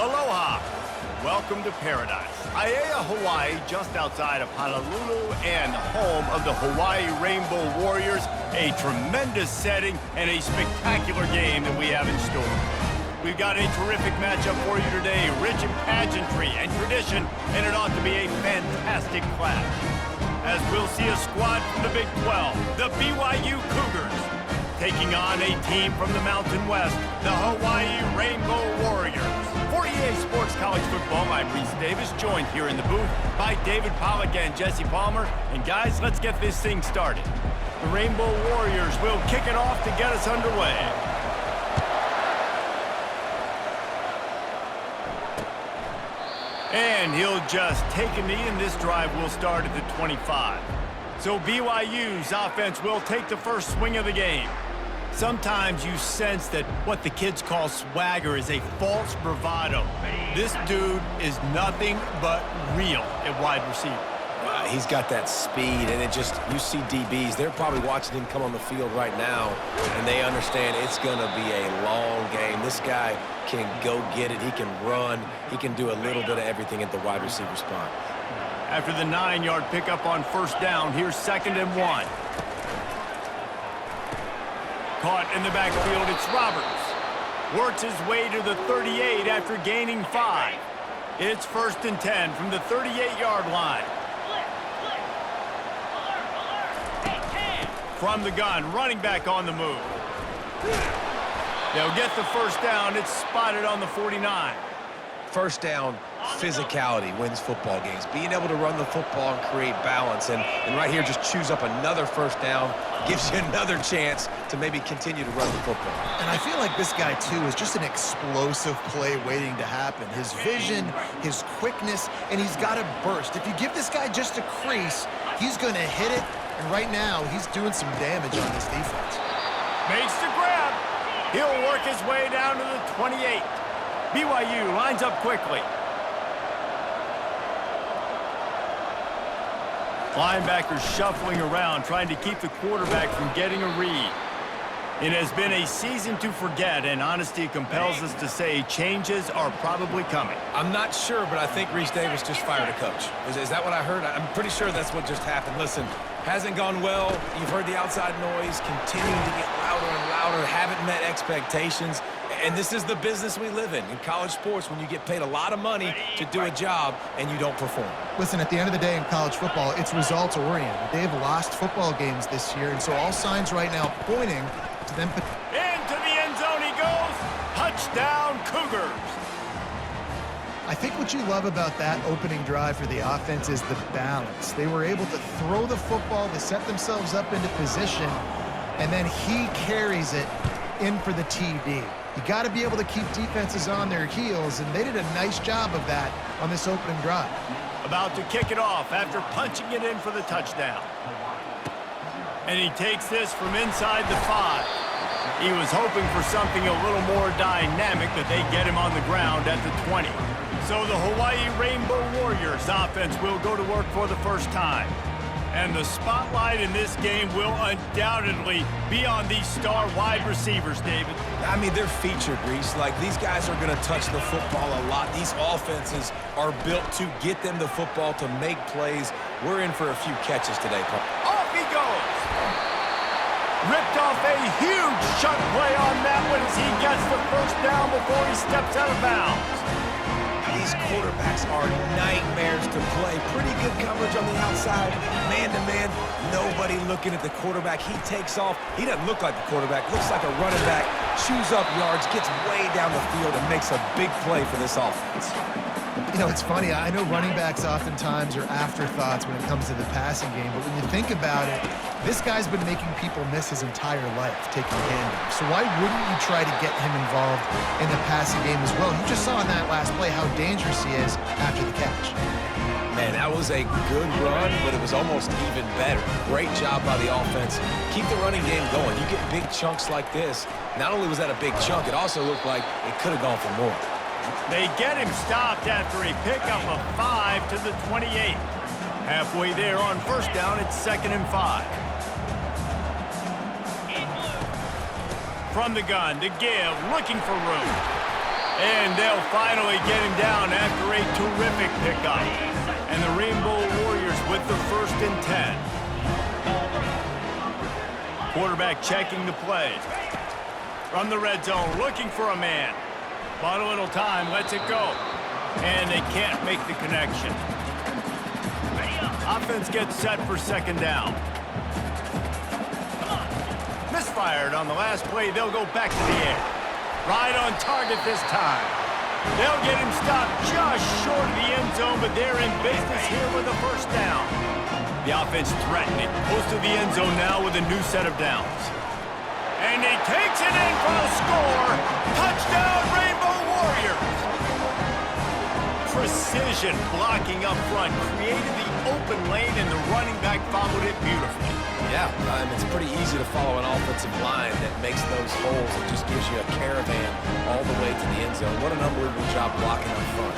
Aloha. Welcome to paradise. Aiea, Hawaii, just outside of Honolulu and home of the Hawaii Rainbow Warriors. A tremendous setting and a spectacular game that we have in store. We've got a terrific matchup for you today, rich in pageantry and tradition, and it ought to be a fantastic clash. As we'll see a squad from the Big 12, the BYU Cougars, taking on a team from the Mountain West, the Hawaii Rainbow Warriors. For EA Sports College Football, I'm Reese Davis, joined here in the booth by David Pollack and Jesse Palmer. And guys, let's get this thing started. The Rainbow Warriors will kick it off to get us underway. And he'll just take a knee, and this drive will start at the 25. So BYU's offense will take the first swing of the game. Sometimes you sense that what the kids call swagger is a false bravado. This dude is nothing but real at wide receiver. He's got that speed, and you see DBs, they're probably watching him come on the field right now, and they understand it's going to be a long game. This guy can go get it. He can run. He can do a little bit of everything at the wide receiver spot. After the 9-yard pickup on first down, here's 2nd and 1. Caught in the backfield, it's Roberts. Works his way to the 38 after gaining 5. It's 1st and 10 from the 38-yard line. From the gun, running back on the move. They'll get the first down. It's spotted on the 49. First down, physicality wins football games. Being able to run the football and create balance. And right here, just choose up another first down. Gives you another chance to maybe continue to run the football. And I feel like this guy, too, is just an explosive play waiting to happen. His vision, his quickness, and he's got a burst. If you give this guy just a crease, he's going to hit it. And right now, he's doing some damage on this defense. Makes the grab. He'll work his way down to the 28. BYU lines up quickly. Linebackers shuffling around, trying to keep the quarterback from getting a read. It has been a season to forget, and honesty compels us to say changes are probably coming. I'm not sure, but I think Reese Davis just fired a coach. Is that what I heard? I'm pretty sure that's what just happened. Listen, hasn't gone well. You've heard the outside noise, continuing to get louder and louder, haven't met expectations. And this is the business we live in college sports, when you get paid a lot of money to do a job and you don't perform. Listen, at the end of the day in college football, it's results-oriented. They have lost football games this year, and so all signs right now pointing to them. Into the end zone he goes. Touchdown, Cougars. I think what you love about that opening drive for the offense is the balance. They were able to throw the football, to set themselves up into position, and then he carries it in for the TD. You got to be able to keep defenses on their heels, and they did a nice job of that on this opening drive. About to kick it off after punching it in for the touchdown. And he takes this from inside the 5. He was hoping for something a little more dynamic, but they get him on the ground at the 20. So the Hawaii Rainbow Warriors offense will go to work for the first time. And the spotlight in this game will undoubtedly be on these star wide receivers, David. I mean, they're featured, Reese. Like, these guys are going to touch the football a lot. These offenses are built to get them the football, to make plays. We're in for a few catches today, Paul. Off he goes. Ripped off a huge chunk play on that one as he gets the first down before he steps out of bounds. These quarterbacks are nightmares to play. Pretty good coverage on the outside. Man-to-man, nobody looking at the quarterback. He takes off. He doesn't look like the quarterback. Looks like a running back. Chews up yards, gets way down the field, and makes a big play for this offense. You know, it's funny. I know running backs oftentimes are afterthoughts when it comes to the passing game, but when you think about it, this guy's been making people miss his entire life taking handoffs. So why wouldn't you try to get him involved in the passing game as well? You just saw in that last play how dangerous he is after the catch. Man, that was a good run, but it was almost even better. Great job by the offense. Keep the running game going. You get big chunks like this. Not only was that a big chunk, it also looked like it could have gone for more. They get him stopped after a pickup of 5 to the 28. Halfway there on first down, it's 2nd and 5. From the gun, to give, looking for room. And they'll finally get him down after a terrific pickup. And the Rainbow Warriors with the 1st and 10. Quarterback checking the play. From the red zone, looking for a man. Bought a little time, lets it go. And they can't make the connection. Offense gets set for 2nd down. Misfired on the last play. They'll go back to the air. Right on target this time. They'll get him stopped just short of the end zone, but they're in business here with a 1st down. The offense threatening. Close to the end zone now with a new set of downs. And he takes it in for a score. Touchdown, Rainbow Warriors. Precision blocking up front created the open lane, and the running back followed it beautifully. Yeah, it's pretty easy to follow an offensive line that makes those holes and just gives you a caravan all the way to the end zone. What an unbelievable job blocking up front.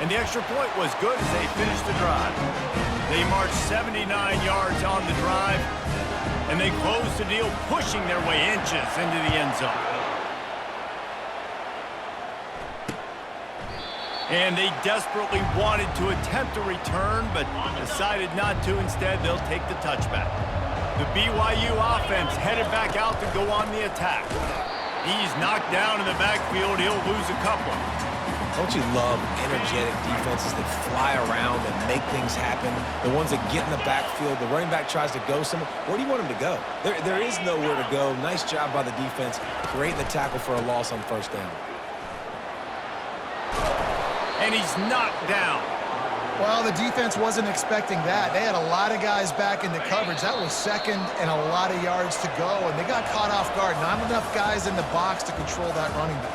And the extra point was good as they finished the drive. They marched 79 yards on the drive, and they closed the deal, pushing their way inches into the end zone. And they desperately wanted to attempt a return, but decided not to. Instead, they'll take the touchback. The BYU offense headed back out to go on the attack. He's knocked down in the backfield. He'll lose a couple. Don't you love energetic defenses that fly around and make things happen? The ones that get in the backfield, the running back tries to go somewhere. Where do you want him to go? There is nowhere to go. Nice job by the defense, creating the tackle for a loss on 1st down. And he's knocked down. Well, the defense wasn't expecting that. They had a lot of guys back into coverage. That was 2nd and a lot of yards to go, and they got caught off guard. Not enough guys in the box to control that running back.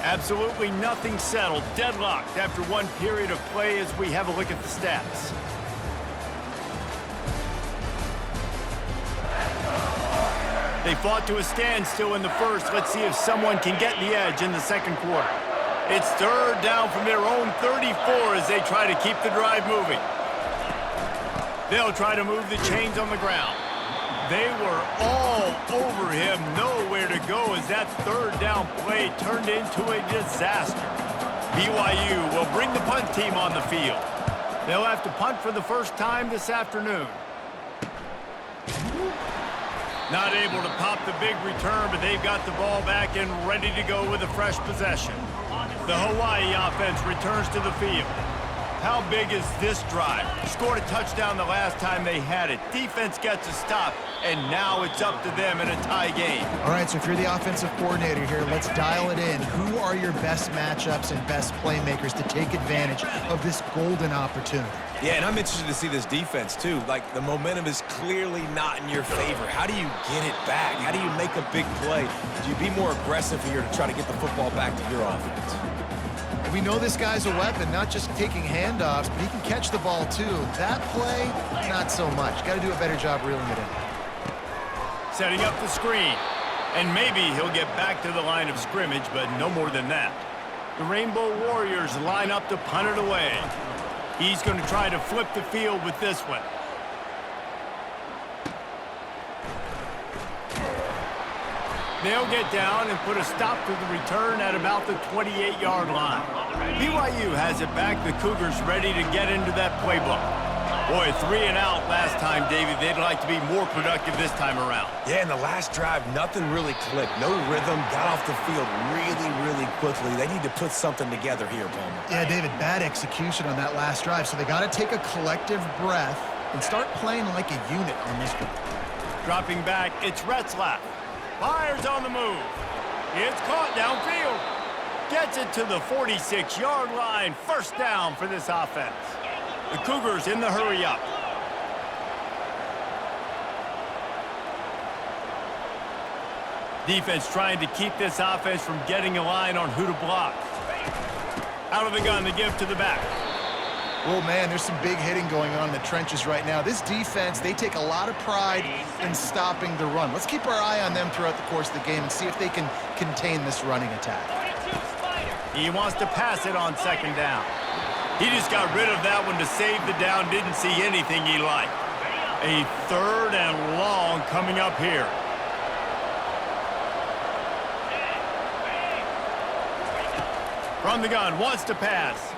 Absolutely nothing settled. Deadlocked after one period of play as we have a look at the stats. They fought to a standstill in the 1st. Let's see if someone can get the edge in the 2nd quarter. It's 3rd down from their own 34 as they try to keep the drive moving. They'll try to move the chains on the ground. They were all over him, nowhere to go as that 3rd down play turned into a disaster. BYU will bring the punt team on the field. They'll have to punt for the 1st time this afternoon. Not able to pop the big return, but they've got the ball back and ready to go with a fresh possession. The Hawai'i offense returns to the field. How big is this drive? Scored a touchdown the last time they had it. Defense gets a stop, and now it's up to them in a tie game. All right, so if you're the offensive coordinator here, let's dial it in. Who are your best matchups and best playmakers to take advantage of this golden opportunity? Yeah, and I'm interested to see this defense, too. Like, the momentum is clearly not in your favor. How do you get it back? How do you make a big play? Do you be more aggressive here to try to get the football back to your offense? We know this guy's a weapon, not just taking handoffs, but he can catch the ball, too. That play, not so much. Got to do a better job reeling it in. Setting up the screen. And maybe he'll get back to the line of scrimmage, but no more than that. The Rainbow Warriors line up to punt it away. He's going to try to flip the field with this one. They'll get down and put a stop to the return at about the 28-yard line. BYU has it back. The Cougars ready to get into that playbook. Boy, 3 and out last time, David. They'd like to be more productive this time around. Yeah, in the last drive, nothing really clicked. No rhythm, got off the field really, really quickly. They need to put something together here, Palmer. Yeah, David, bad execution on that last drive, so they got to take a collective breath and start playing like a unit on this drive. Dropping back, it's Retzlaff. Fires on the move. It's caught downfield. Gets it to the 46-yard line. 1st down for this offense. The Cougars in the hurry-up. Defense trying to keep this offense from getting a line on who to block. Out of the gun, the give to the back. Oh, man, there's some big hitting going on in the trenches right now. This defense, they take a lot of pride in stopping the run. Let's keep our eye on them throughout the course of the game and see if they can contain this running attack. He wants to pass it on 2nd down. He just got rid of that one to save the down. Didn't see anything he liked. A 3rd and long coming up here. From the gun, wants to pass.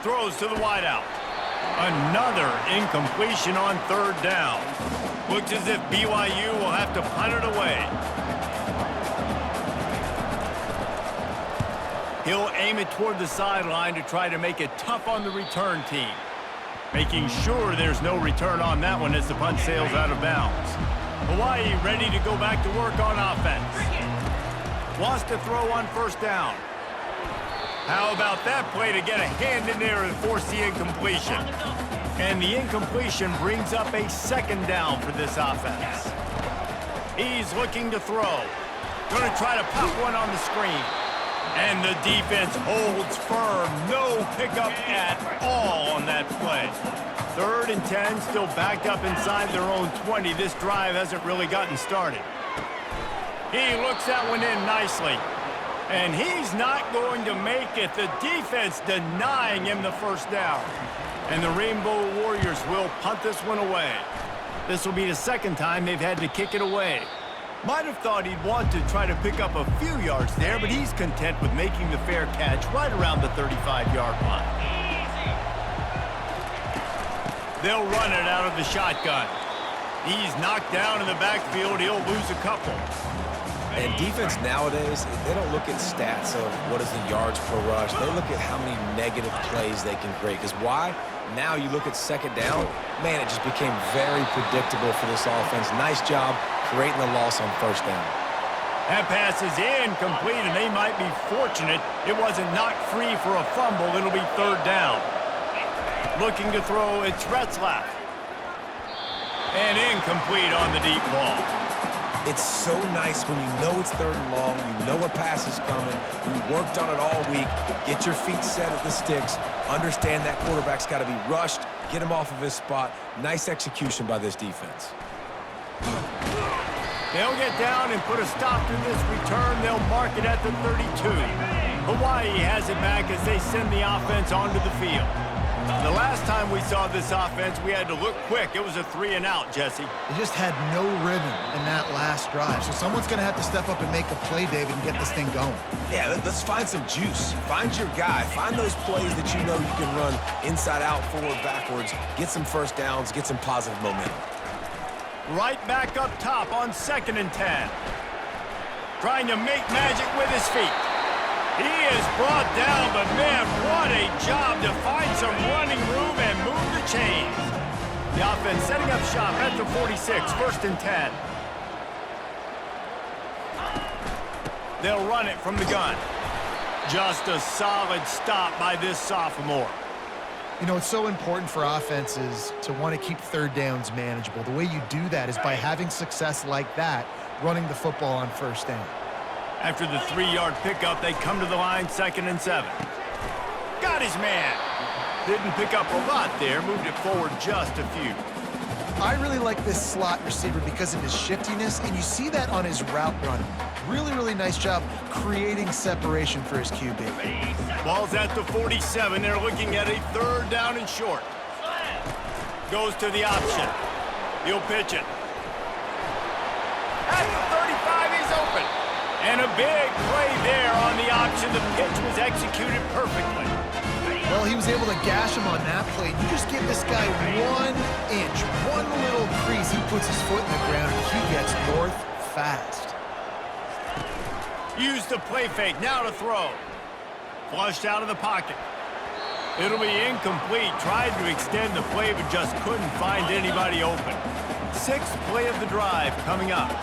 Throws to the wideout. Another incompletion on third down. Looks as if BYU will have to punt it away. He'll aim it toward the sideline to try to make it tough on the return team. Making sure there's no return on that one as the punt sails out of bounds. Hawaii ready to go back to work on offense. Wants to throw on first down. How about that play to get a hand in there and force the incompletion? And the incompletion brings up a second down for this offense. He's looking to throw. Going to try to pop one on the screen. And the defense holds firm. No pickup at all on that play. 3rd and 10, still backed up inside their own 20. This drive hasn't really gotten started. He looks that one in nicely. And he's not going to make it. The defense denying him the first down. And the Rainbow Warriors will punt this one away. This will be the second time they've had to kick it away. Might have thought he'd want to try to pick up a few yards there, but he's content with making the fair catch right around the 35-yard line. They'll run it out of the shotgun. He's knocked down in the backfield. He'll lose a couple. And defense nowadays, they don't look at stats of what is the yards per rush. They look at how many negative plays they can create. Because why? Now you look at second down, man, it just became very predictable for this offense. Nice job creating the loss on first down. That pass is incomplete, and they might be fortunate it wasn't knocked free for a fumble. It'll be third down. Looking to throw, it's Retzlaff. And incomplete on the deep ball. It's so nice when you know it's third and long, you know a pass is coming, you worked on it all week, get your feet set at the sticks, understand that quarterback's got to be rushed, get him off of his spot. Nice execution by this defense. They'll get down and put a stop to this return. They'll mark it at the 32. Hawaii has it back as they send the offense onto the field. The last time we saw this offense, we had to look quick. It was a 3-and-out, Jesse. They just had no rhythm in that last drive. So someone's going to have to step up and make a play, David, and get this thing going. Yeah, let's find some juice. Find your guy. Find those plays that you know you can run inside out, forward, backwards. Get some first downs. Get some positive momentum. Right back up top on 2nd and 10. Trying to make magic with his feet. He is brought down, but man, what a job to find some running room and move the chains. The offense setting up shop at the 46, 1st and 10. They'll run it from the gun. Just a solid stop by this sophomore. You know, it's so important for offenses to want to keep third downs manageable. The way you do that is by having success like that, running the football on first down. After the 3-yard pickup, they come to the line, 2nd and 7. Got his man. Didn't pick up a lot there, moved it forward just a few. I really like this slot receiver because of his shiftiness, and you see that on his route running. Really, really nice job creating separation for his QB. Ball's at the 47. They're looking at a 3rd down and short. Goes to the option. He'll pitch it. At the 35, he's open. And a big play there on the option. The pitch was executed perfectly. Well, he was able to gash him on that play. You just give this guy 1 inch, one little crease. He puts his foot in the ground, and he gets north fast. Used the play fake. Now to throw. Flushed out of the pocket. It'll be incomplete. Tried to extend the play, but just couldn't find anybody open. 6th play of the drive coming up.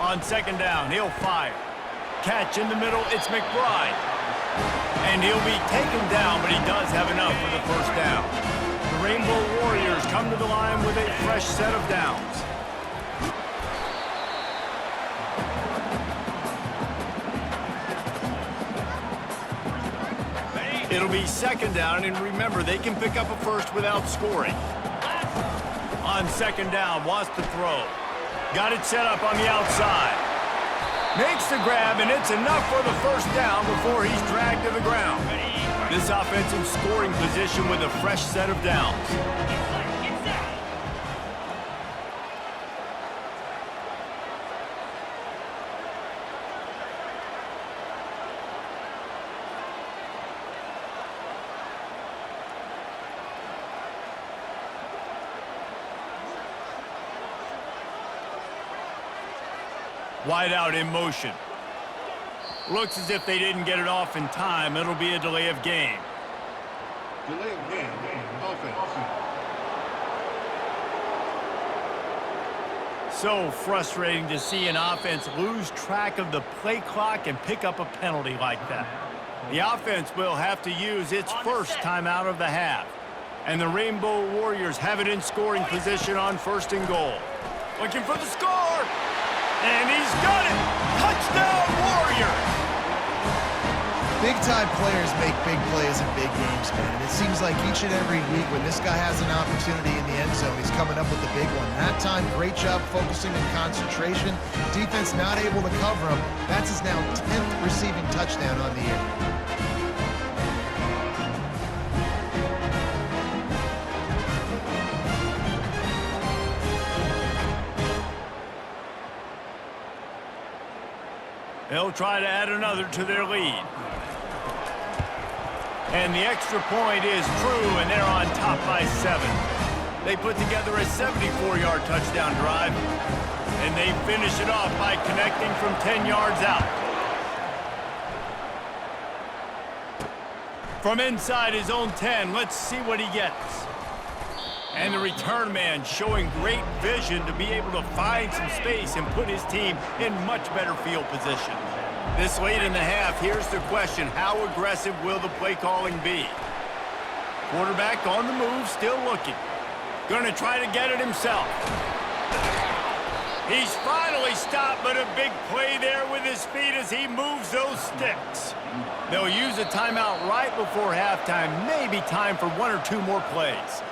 On 2nd down, he'll fire. Catch in the middle, it's McBride. And he'll be taken down, but he does have enough for the first down. The Rainbow Warriors come to the line with a fresh set of downs. It'll be 2nd down, and remember, they can pick up a first without scoring. On 2nd down, wants to throw. Got it set up on the outside. Makes the grab, and it's enough for the first down before he's dragged to the ground. This offensive scoring position with a fresh set of downs. Wide out in motion. Looks as if they didn't get it off in time. It'll be a delay of game. Delay of game. Offense. So frustrating to see an offense lose track of the play clock and pick up a penalty like that. The offense will have to use its first timeout of the half. And the Rainbow Warriors have it in scoring position on 1st and goal. Looking for the score! And he's got it! Touchdown Warriors! Big-time players make big plays in big games, man. And it seems like each and every week when this guy has an opportunity in the end zone, he's coming up with the big one. That time, great job focusing and concentration. Defense not able to cover him. That's his now 10th receiving touchdown on the year. They'll try to add another to their lead. And the extra point is true, and they're on top by 7. They put together a 74-yard touchdown drive, and they finish it off by connecting from 10 yards out. From inside his own 10, let's see what he gets. And the return man showing great vision to be able to find some space and put his team in much better field position. This late in the half, here's the question. How aggressive will the play calling be? Quarterback on the move, still looking. Going to try to get it himself. He's finally stopped, but a big play there with his feet as he moves those sticks. They'll use a timeout right before halftime, maybe time for 1 or 2 more plays.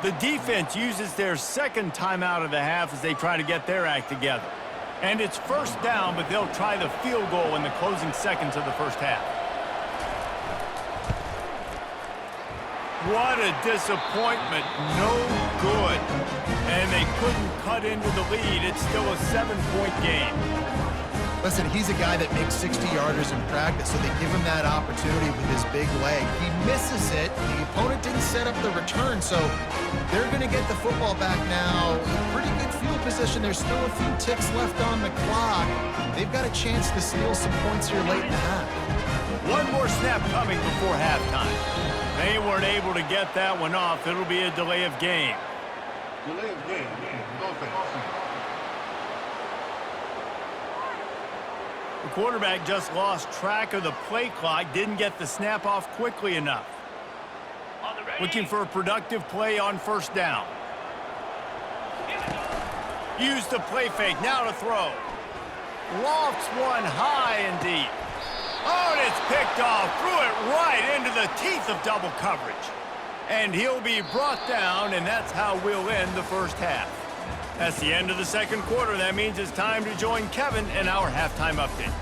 The defense uses their second timeout of the half as they try to get their act together. And it's 1st down, but they'll try the field goal in the closing seconds of the first half. What a disappointment. No good. And they couldn't cut into the lead. It's still a 7-point game. Listen, he's a guy that makes 60-yarders in practice, so they give him that opportunity with his big leg. He misses it. The opponent didn't set up the return, so they're going to get the football back now. Pretty good field position. There's still a few ticks left on the clock. They've got a chance to steal some points here late in the half. One more snap coming before halftime. They weren't able to get that one off. It'll be a delay of game. Delay of game. Offense. The quarterback just lost track of the play clock, didn't get the snap off quickly enough. Looking for a productive play on 1st down. Use the play fake, now to throw. Lofts one high and deep. Oh, and it's picked off, threw it right into the teeth of double coverage. And he'll be brought down, and that's how we'll end the first half. That's the end of the 2nd quarter. That means it's time to join Kevin in our halftime update.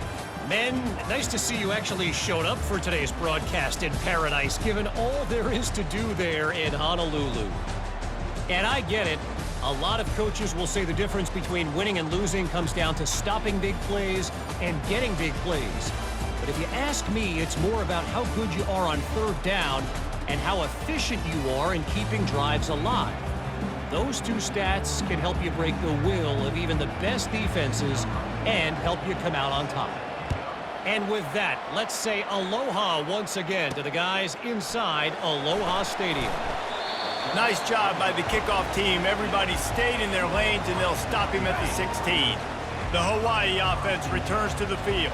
Men, nice to see you actually showed up for today's broadcast in paradise, given all there is to do there in Honolulu. And I get it. A lot of coaches will say the difference between winning and losing comes down to stopping big plays and getting big plays. But if you ask me, it's more about how good you are on 3rd down and how efficient you are in keeping drives alive. Those 2 stats can help you break the will of even the best defenses and help you come out on top. And with that, let's say aloha once again to the guys inside Aloha Stadium. Nice job by the kickoff team. Everybody stayed in their lanes, and they'll stop him at the 16. The Hawaii offense returns to the field.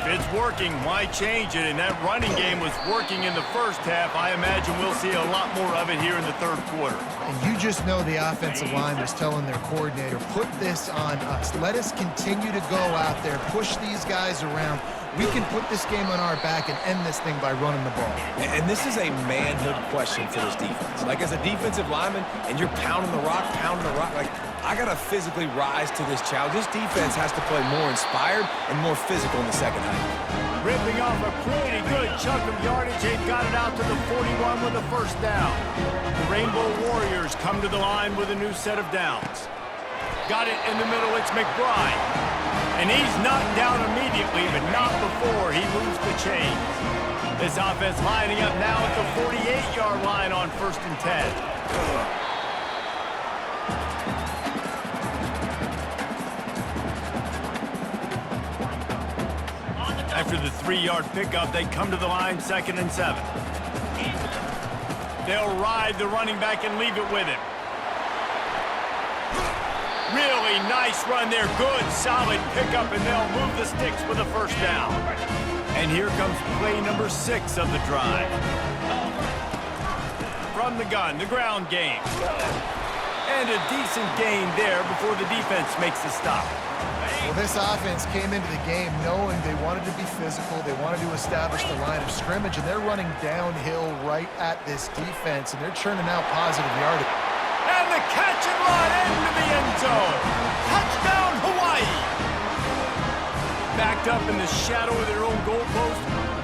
If it's working, why change it? And that running game was working in the first half. I imagine we'll see a lot more of it here in the 3rd quarter. And you just know the offensive line was telling their coordinator, put this on us. Let us continue to go out there, push these guys around. We can put this game on our back and end this thing by running the ball. And this is a manhood question for this defense. Like, as a defensive lineman, and you're pounding the rock, like, I got to physically rise to this challenge. This defense has to play more inspired and more physical in the 2nd half. Ripping off a pretty good chunk of yardage. They've got it out to the 41 with a 1st down. The Rainbow Warriors come to the line with a new set of downs. Got it in the middle. It's McBride. And he's knocked down immediately, but not before he moves the chains. This offense lining up now at the 48-yard line on 1st and 10. After the 3-yard pickup, they come to the line 2nd and 7. They'll ride the running back and leave it with him. Really nice run there. Good, solid pickup, and they'll move the sticks for the first down. And here comes play number 6 of the drive. From the gun, the ground game. And a decent gain there before the defense makes the stop. Well, this offense came into the game knowing they wanted to be physical, they wanted to establish the line of scrimmage, and they're running downhill right at this defense, and they're churning out positive yardage. And the catch and run into the end zone. Touchdown, Hawaii! Backed up in the shadow of their own goalpost,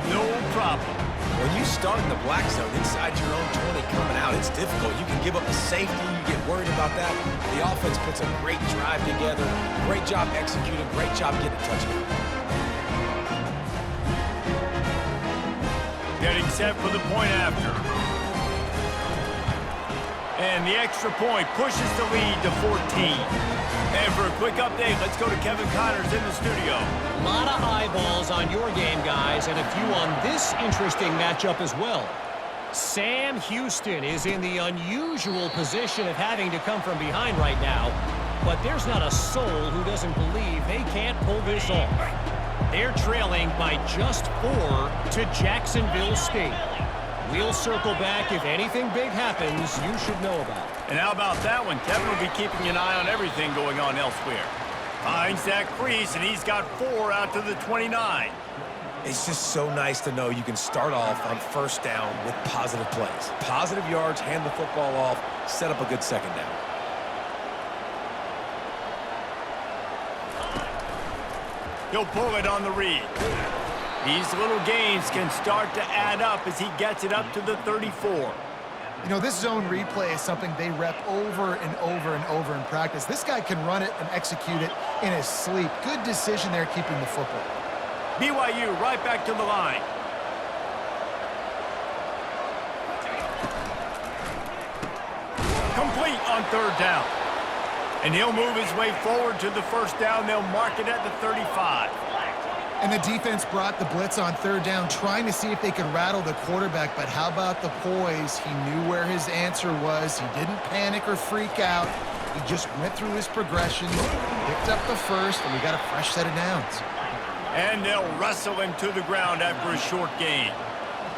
no problem. When you start in the black zone inside your own 20 coming out, it's difficult. You can give up a safety. You get worried about that. The offense puts a great drive together. Great job executing. Great job getting a touchdown. Getting set for the point after. And the extra point pushes the lead to 14. And for a quick update, let's go to Kevin Connors in the studio. A lot of eyeballs on your game, guys, and a few on this interesting matchup as well. Sam Houston is in the unusual position of having to come from behind right now, but there's not a soul who doesn't believe they can't pull this off. They're trailing by just 4 to Jacksonville State. We'll circle back if anything big happens you should know about. And how about that one? Kevin will be keeping an eye on everything going on elsewhere. Finds that crease, and he's got 4 out to the 29. It's just so nice to know you can start off on first down with positive plays. Positive yards, hand the football off, set up a good second down. He'll pull it on the read. These little gains can start to add up as he gets it up to the 34. You know, this zone replay is something they rep over and over and over in practice. This guy can run it and execute it in his sleep. Good decision there keeping the football. BYU right back to the line. Complete on 3rd down. And he'll move his way forward to the first down. They'll mark it at the 35. And the defense brought the blitz on 3rd down, trying to see if they could rattle the quarterback. But how about the poise? He knew where his answer was. He didn't panic or freak out. He just went through his progressions, picked up the first, and we got a fresh set of downs. And they'll wrestle him to the ground after a short gain.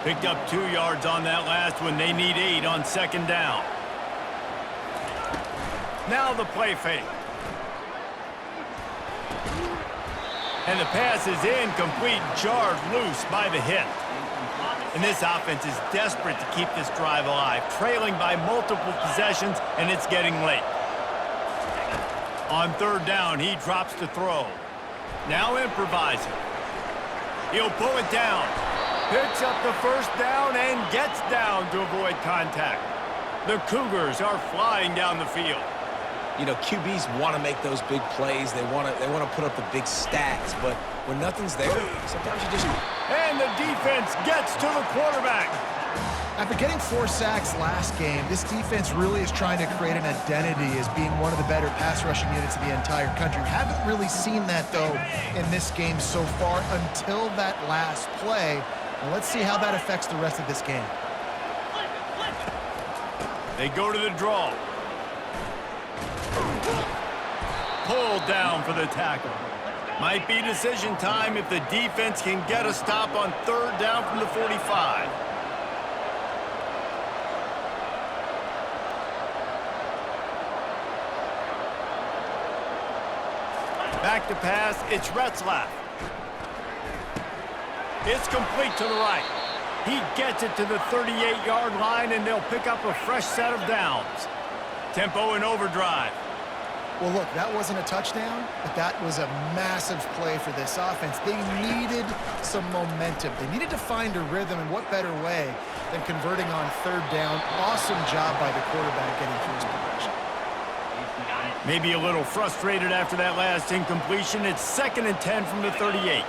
Picked up 2 yards on that last one. They need 8 on 2nd down. Now the play fake. And the pass is incomplete, jarred loose by the hit. And this offense is desperate to keep this drive alive, trailing by multiple possessions, and it's getting late. On 3rd down, he drops to throw. Now improvising. He'll pull it down. Picks up the first down and gets down to avoid contact. The Cougars are flying down the field. You know, QBs want to make those big plays. They want to put up the big stats, but when nothing's there, sometimes you just... And the defense gets to the quarterback. After getting 4 sacks last game, this defense really is trying to create an identity as being one of the better pass rushing units in the entire country. We haven't really seen that, though, in this game so far until that last play. And let's see how that affects the rest of this game. They go to the draw. Pulled down for the tackle. Might be decision time if the defense can get a stop on 3rd down from the 45. Back to pass, it's Retzlaff. It's complete to the right. He gets it to the 38-yard line, and they'll pick up a fresh set of downs. Tempo and overdrive. Well, look, that wasn't a touchdown, but that was a massive play for this offense. They needed some momentum. They needed to find a rhythm, and what better way than converting on 3rd down. Awesome job by the quarterback getting through his progression. Maybe a little frustrated after that last incompletion. It's 2nd and 10 from the 38.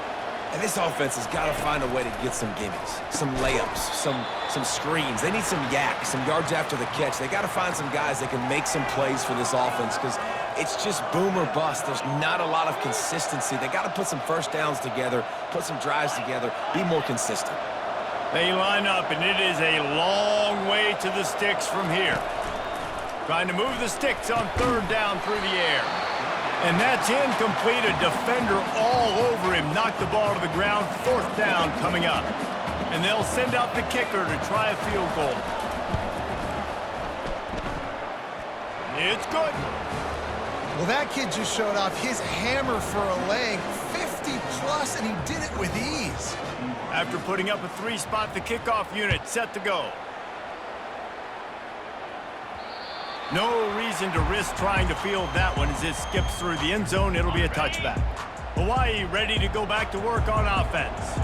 And this offense has got to find a way to get some gimmies, some layups, some screens. They need some yak, some yards after the catch. They got to find some guys that can make some plays for this offense because it's just boom or bust. There's not a lot of consistency. They got to put some first downs together, put some drives together, be more consistent. They line up, and it is a long way to the sticks from here. Trying to move the sticks on third down through the air. And that's incomplete. A defender all over him. Knocked the ball to the ground. Fourth down coming up. And they'll send out the kicker to try a field goal. It's good. Well, that kid just showed off his hammer for a leg, 50-plus, and he did it with ease. After putting up a three-spot, the kickoff unit set to go. No reason to risk trying to field that one as it skips through the end zone. It'll be a touchback. Hawaii ready to go back to work on offense.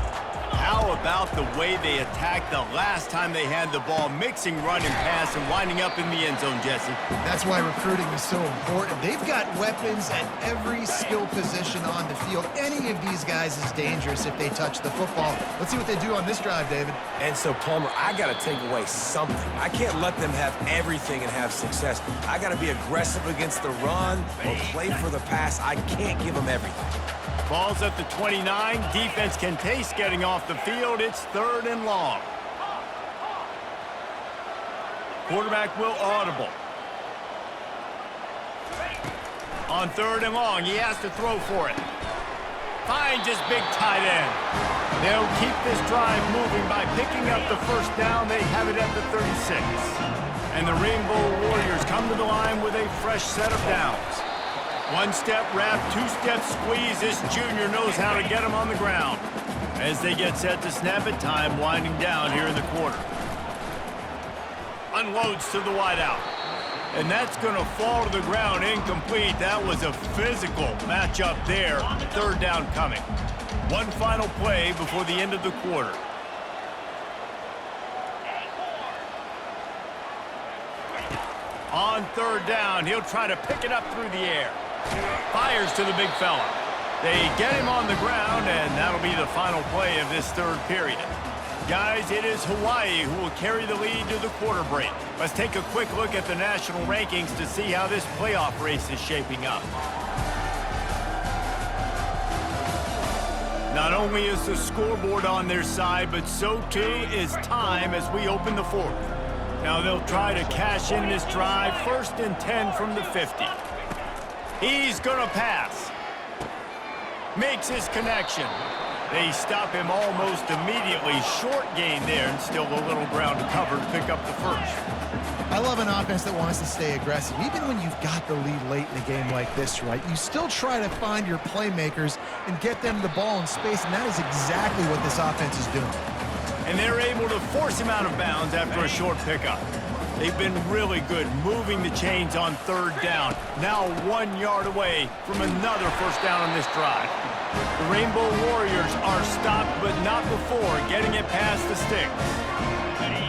How about the way they attacked the last time they had the ball, mixing run and pass and winding up in the end zone, Jesse? That's why recruiting is so important. They've got weapons at every skill position on the field. Any of these guys is dangerous if they touch the football. Let's see what they do on this drive, David. And so, Palmer, I got to take away something. I can't let them have everything and have success. I got to be aggressive against the run or play for the pass. I can't give them everything. Ball's at the 29. Defense can taste getting off the field. It's third and long. Quarterback will audible. On third and long, he has to throw for it. Finds his big tight end. They'll keep this drive moving by picking up the first down. They have it at the 36. And the Rainbow Warriors come to the line with a fresh set of downs. One-step wrap, two-step squeeze. This junior knows how to get him on the ground. As they get set to snap it, time winding down here in the quarter. Unloads to the wideout. And that's going to fall to the ground incomplete. That was a physical matchup there. Third down coming. One final play before the end of the quarter. On third down, he'll try to pick it up through the air. Fires to the big fella. They get him on the ground, and that'll be the final play of this third period. Guys, it is Hawaii who will carry the lead to the quarter break. Let's take a quick look at the national rankings to see how this playoff race is shaping up. Not only is the scoreboard on their side, but so too is time as we open the fourth. Now they'll try to cash in this drive. First and 10 from the 50. He's going to pass. Makes his connection. They stop him almost immediately. Short gain there, and still a little ground to cover to pick up the first. I love an offense that wants to stay aggressive. Even when you've got the lead late in a game like this, right? You still try to find your playmakers and get them the ball in space, and that is exactly what this offense is doing. And they're able to force him out of bounds after a short pickup. They've been really good moving the chains on third down. Now 1 yard away from another first down on this drive. The Rainbow Warriors are stopped, but not before getting it past the sticks.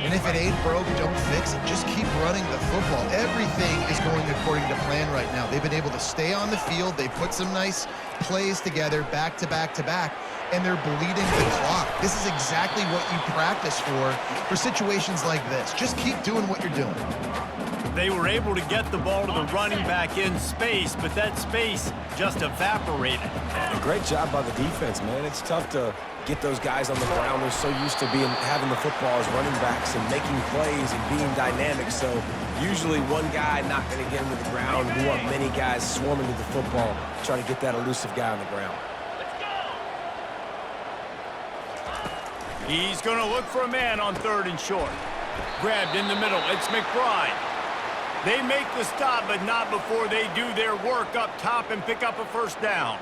And if it ain't broke, don't fix it. Just keep running the football. Everything is going according to plan right now. They've been able to stay on the field. They put some nice plays together, back to back to back, and they're bleeding the clock. This is exactly what you practice for situations like this. Just keep doing what you're doing. They were able to get the ball to the running back in space, but that space just evaporated. And a great job by the defense, man. It's tough to get those guys on the ground. They're so used to having the football as running backs and making plays and being dynamic. So usually one guy not going to get him to the ground. We want many guys swarming to the football, trying to get that elusive guy on the ground. He's going to look for a man on third and short. Grabbed in the middle. It's McBride. They make the stop, but not before they do their work up top and pick up a first down.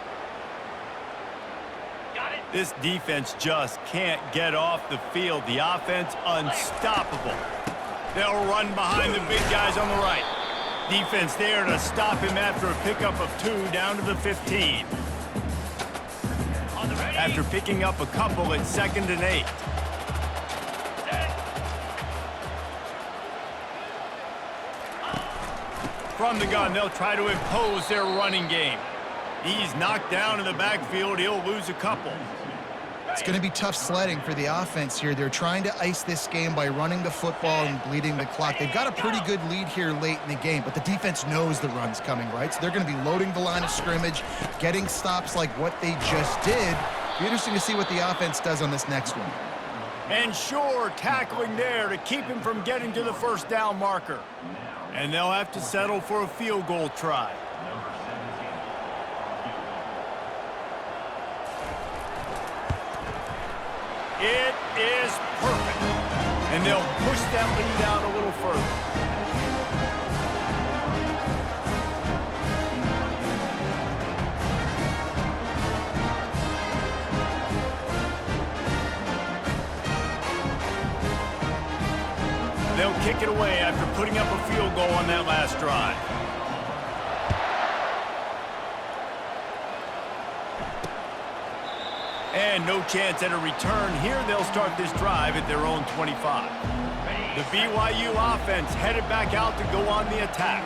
This defense just can't get off the field. The offense unstoppable. They'll run behind the big guys on the right. Defense there to stop him after a pickup of 2 down to the 15. After picking up a couple at 2nd and 8. From the gun, they'll try to impose their running game. He's knocked down in the backfield. He'll lose a couple. It's going to be tough sledding for the offense here. They're trying to ice this game by running the football and bleeding the clock. They've got a pretty good lead here late in the game, but the defense knows the run's coming, right? So they're going to be loading the line of scrimmage, getting stops like what they just did. Be interesting to see what the offense does on this next one. And sure, tackling there to keep him from getting to the first down marker. And they'll have to settle for a field goal try. It is perfect. And they'll push that lead out a little further. They'll kick it away after putting up a field goal on that last drive. And no chance at a return here. They'll start this drive at their own 25. The BYU offense headed back out to go on the attack.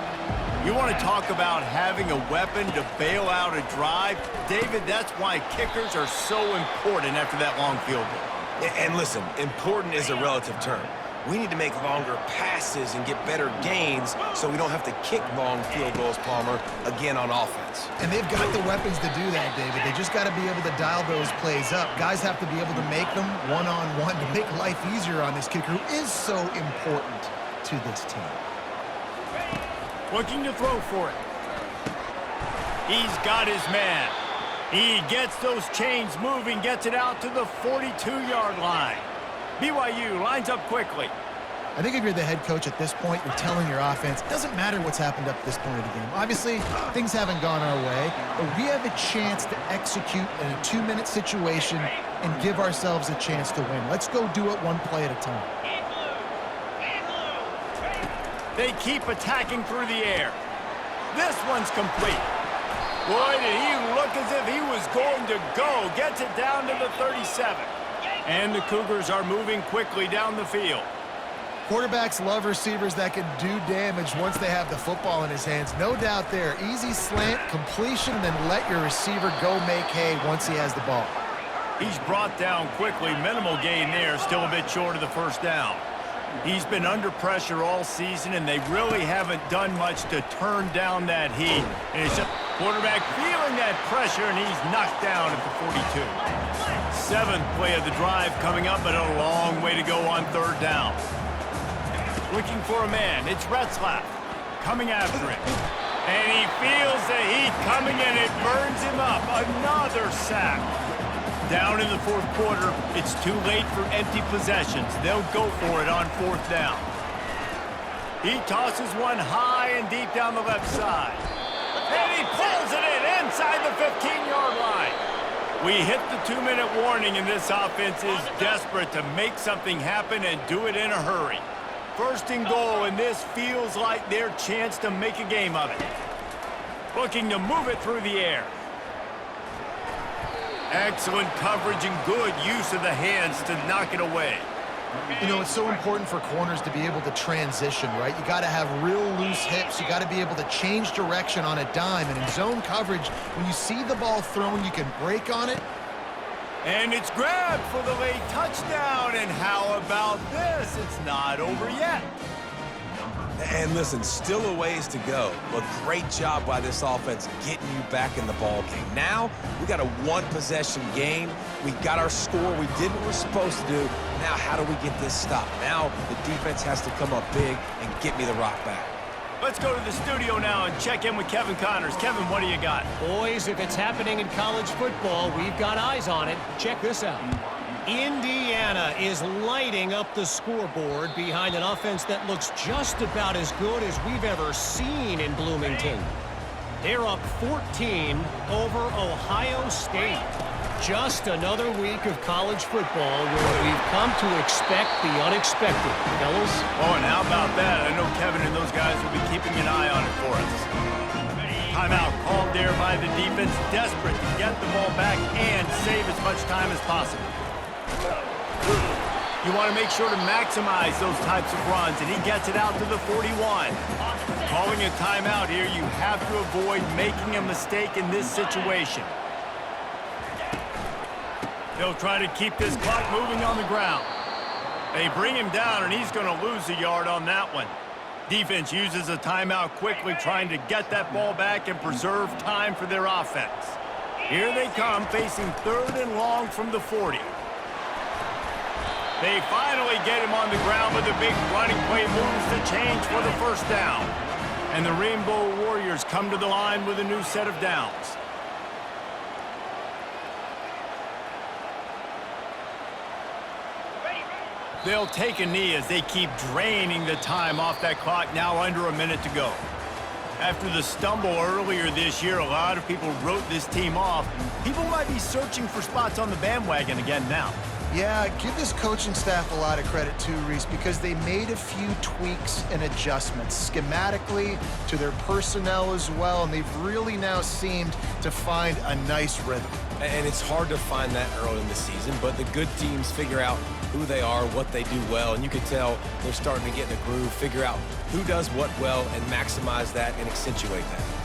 You want to talk about having a weapon to bail out a drive? David, that's why kickers are so important after that long field goal. And listen, important is a relative term. We need to make longer passes and get better gains so we don't have to kick long field goals, Palmer, again on offense. And they've got the weapons to do that, David. They just got to be able to dial those plays up. Guys have to be able to make them one-on-one to make life easier on this kicker, who is so important to this team. Looking to throw for it. He's got his man. He gets those chains moving, gets it out to the 42-yard line. BYU lines up quickly. I think if you're the head coach at this point, you're telling your offense, it doesn't matter what's happened up to this point of the game. Obviously, things haven't gone our way, but we have a chance to execute in a 2-minute situation and give ourselves a chance to win. Let's go do it one play at a time. They keep attacking through the air. This one's complete. Boy, did he look as if he was going to go. Gets it down to the 37. And the Cougars are moving quickly down the field. Quarterbacks love receivers that can do damage once they have the football in his hands. No doubt there. Easy slant, completion, and then let your receiver go make hay once he has the ball. He's brought down quickly. Minimal gain there. Still a bit short of the first down. He's been under pressure all season, and they really haven't done much to turn down that heat. And it's just quarterback feeling that pressure, and he's knocked down at the 42. 7th play of the drive coming up, but a long way to go on 3rd down. Looking for a man. It's Retzlaff coming after him. And he feels the heat coming, and it burns him up. Another sack. Down in the 4th quarter, it's too late for empty possessions. They'll go for it on 4th down. He tosses one high and deep down the left side. And he pulls it in inside the 15-yard line. We hit the 2-minute warning, and this offense is desperate to make something happen and do it in a hurry. 1st and goal, and this feels like their chance to make a game of it. Looking to move it through the air. Excellent coverage and good use of the hands to knock it away. You know, it's so important for corners to be able to transition, right? You got to have real loose hips. You got to be able to change direction on a dime. And in zone coverage, when you see the ball thrown, you can break on it. And it's grabbed for the late touchdown. And how about this? It's not over yet. And listen, still a ways to go, but great job by this offense getting you back in the ball game. Now, we got a 1-possession game. We got our score. We did what we're supposed to do. Now, how do we get this stopped? Now, the defense has to come up big and get me the rock back. Let's go to the studio now and check in with Kevin Connors. Kevin, what do you got? Boys, if it's happening in college football, we've got eyes on it. Check this out. Indiana is lighting up the scoreboard behind an offense that looks just about as good as we've ever seen in Bloomington. They're up 14 over Ohio State. Just another week of college football where we've come to expect the unexpected, fellas. Oh, and how about that? I know Kevin and those guys will be keeping an eye on it for us. Timeout called there by the defense, desperate to get the ball back and save as much time as possible. You want to make sure to maximize those types of runs, and he gets it out to the 41. Calling a timeout here, you have to avoid making a mistake in this situation. They'll try to keep this clock moving on the ground. They bring him down, and he's going to lose a yard on that one. Defense uses a timeout quickly, trying to get that ball back and preserve time for their offense. Here they come, facing 3rd and long from the 40. They finally get him on the ground with a big running play, moves the change for the first down. And the Rainbow Warriors come to the line with a new set of downs. They'll take a knee as they keep draining the time off that clock, now under a minute to go. After the stumble earlier this year, a lot of people wrote this team off. People might be searching for spots on the bandwagon again now. Yeah, give this coaching staff a lot of credit too, Reese, because they made a few tweaks and adjustments schematically to their personnel as well, and they've really now seemed to find a nice rhythm. And it's hard to find that early in the season, but the good teams figure out who they are, what they do well, and you can tell they're starting to get in a groove, figure out who does what well, and maximize that and accentuate that.